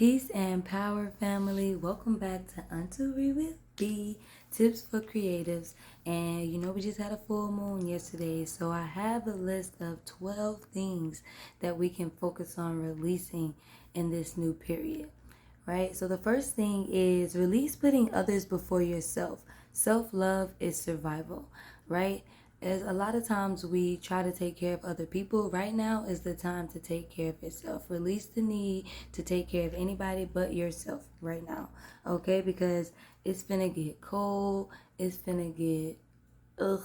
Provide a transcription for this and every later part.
Peace and power, family. Welcome back to Unto Re with B, Tips for Creatives. And we just had a full moon yesterday, so I have a list of 12 things that we can focus on releasing in this new period, right? So the first thing is release putting others before yourself. Self-love is survival, right? As a lot of times we try to take care of other people. Right now is the time to take care of yourself. Release the need to take care of anybody but yourself right now, okay? Because it's finna get cold. It's finna get ugh.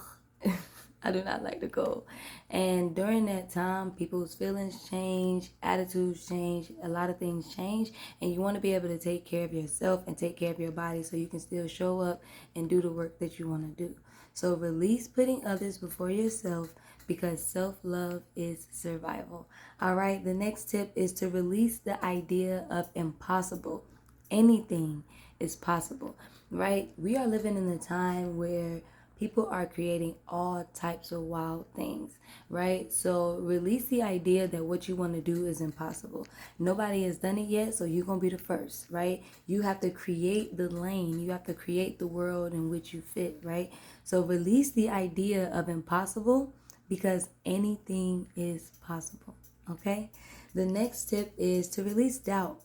I do not like the cold. And during that time, people's feelings change, attitudes change, a lot of things change, and you want to be able to take care of yourself and take care of your body so you can still show up and do the work that you want to do. So release putting others before yourself because self-love is survival. All right, the next tip is to release the idea of impossible. Anything is possible, right? We are living in a time where people are creating all types of wild things, right? So release the idea that what you want to do is impossible. Nobody has done it yet, so you're going to be the first, right? You have to create the lane. You have to create the world in which you fit, right? So release the idea of impossible because anything is possible, okay? The next tip is to release doubt.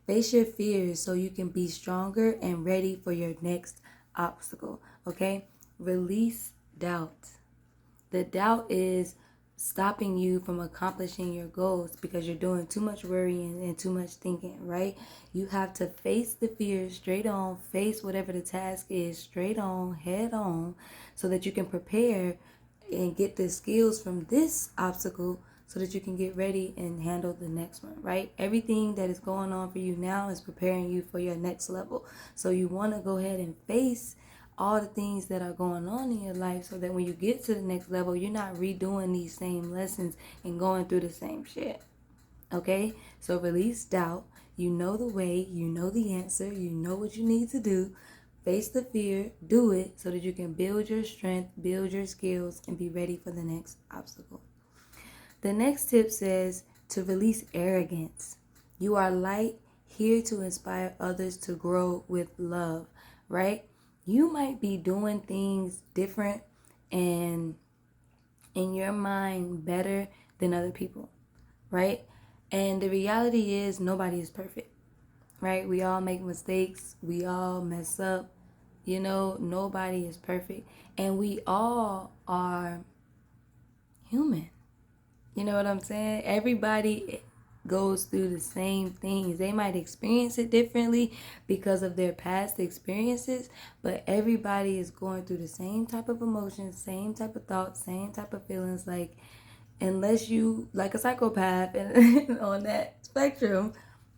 Face your fears so you can be stronger and ready for your next obstacle, okay? Release doubt. The doubt is stopping you from accomplishing your goals because you're doing too much worrying and too much thinking, right? You have to face the fear straight on, face whatever the task is straight on, head on, so that you can prepare and get the skills from this obstacle so that you can get ready and handle the next one, right? Everything that is going on for you now is preparing you for your next level. So you want to go ahead and face all the things that are going on in your life so that when you get to the next level, you're not redoing these same lessons and going through the same shit. Okay? So release doubt. You know the way, you know the answer, you know what you need to do. Face the fear, do it so that you can build your strength, build your skills, and be ready for the next obstacle. The next tip says to release arrogance. You are light, here to inspire others to grow with love, right? You might be doing things different and in your mind better than other people, right? And the reality is nobody is perfect, right? We all make mistakes. We all mess up. Nobody is perfect. And we all are human. You know what I'm saying? Everybody goes through the same things. They might experience it differently because of their past experiences, but everybody is going through the same type of emotions, same type of thoughts, same type of feelings. Like, unless you like a psychopath and on that spectrum,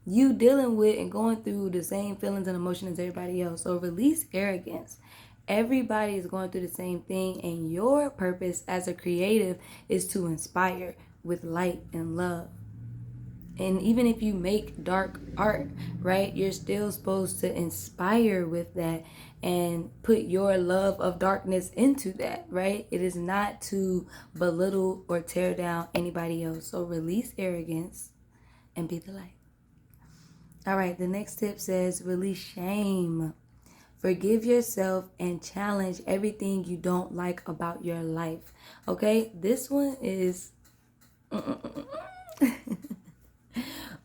you dealing with and going through the same feelings and emotions as everybody else. So release arrogance. Everybody is going through the same thing, and your purpose as a creative is to inspire with light and love. And even if you make dark art, right, you're still supposed to inspire with that and put your love of darkness into that, right? It is not to belittle or tear down anybody else. So release arrogance and be the light. All right, the next tip says release shame. Forgive yourself and challenge everything you don't like about your life. Okay, this one is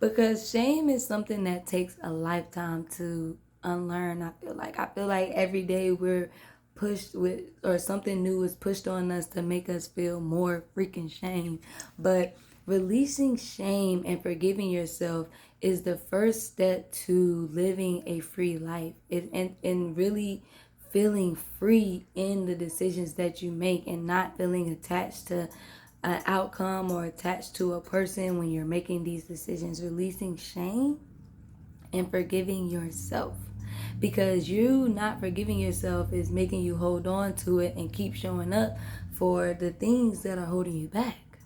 because shame is something that takes a lifetime to unlearn. I feel like every day we're pushed with, or something new is pushed on us to make us feel more freaking shame. But releasing shame and forgiving yourself is the first step to living a free life, and really feeling free in the decisions that you make and not feeling attached to an outcome or attached to a person when you're making these decisions. Releasing shame and forgiving yourself, because you not forgiving yourself is making you hold on to it and keep showing up for the things that are holding you back,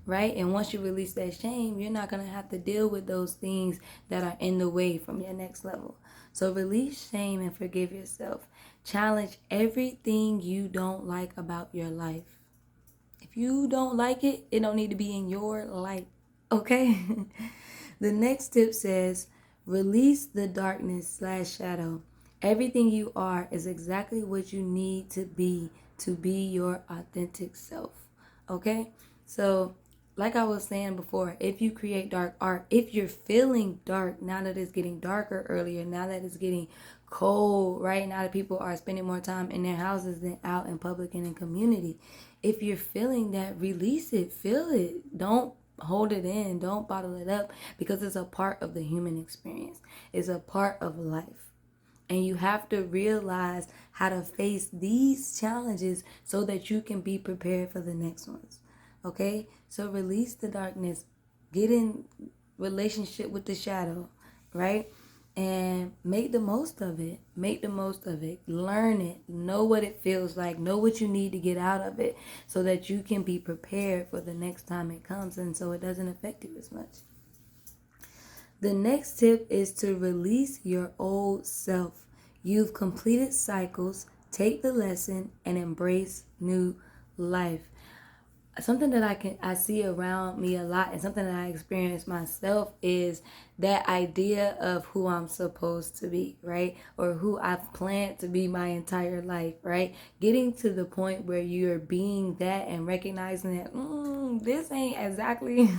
right? And once you release that shame, you're not going to have to deal with those things that are in the way from your next level. So release shame and forgive yourself. Challenge everything you don't like about your life. If you don't like it, it don't need to be in your life, okay? The next tip says Release the darkness slash shadow. Everything you are is exactly what you need to be your authentic self. Okay? So, like I was saying before, if you create dark art, if you're feeling dark now that it's getting darker earlier, now that it's getting cold, right? Now that people are spending more time in their houses than out in public and in community. If you're feeling that, release it, feel it. Don't hold it in, don't bottle it up, because it's a part of the human experience. It's a part of life. And you have to realize how to face these challenges so that you can be prepared for the next ones. Okay? So release the darkness. Get in relationship with the shadow, right? And make the most of it. Make the most of it. Learn it. Know what it feels like. Know what you need to get out of it so that you can be prepared for the next time it comes and so it doesn't affect you as much. The next tip is to release your old self. You've completed cycles. Take the lesson and embrace new life. Something that I see around me a lot, and something that I experience myself, is that idea of who I'm supposed to be, right? Or who I've planned to be my entire life, right? Getting to the point where you're being that and recognizing that this ain't exactly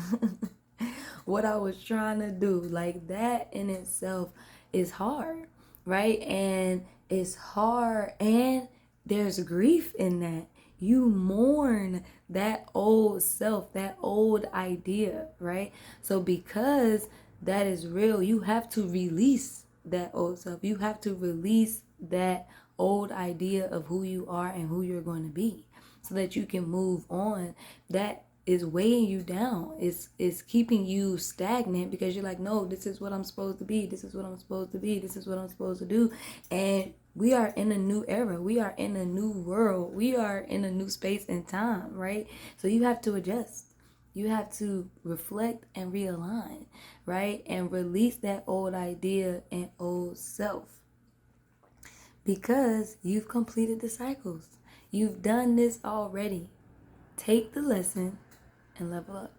what I was trying to do. Like, that in itself is hard, right? And it's hard, and there's grief in that. You mourn that old self, that old idea, right? So because that is real, you have to release that old self. You have to release that old idea of who you are and who you're going to be so that you can move on. That is weighing you down. It's keeping you stagnant because you're like, no, this is what I'm supposed to be. This is what I'm supposed to be. This is what I'm supposed to do. And we are in a new era. We are in a new world. We are in a new space and time, right? So you have to adjust. You have to reflect and realign, right? And release that old idea and old self because you've completed the cycles. You've done this already. Take the lesson and level up.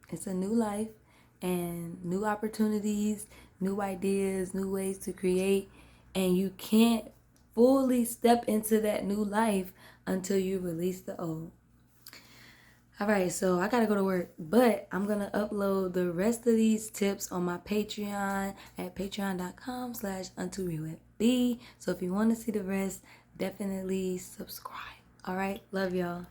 It's a new life and new opportunities, new ideas, new ways to create. And you can't fully step into that new life until you release the old. All right, so I gotta go to work, but I'm gonna upload the rest of these tips on my Patreon at patreon.com/untoweweb. So if you want to see the rest, definitely subscribe. All right, love y'all.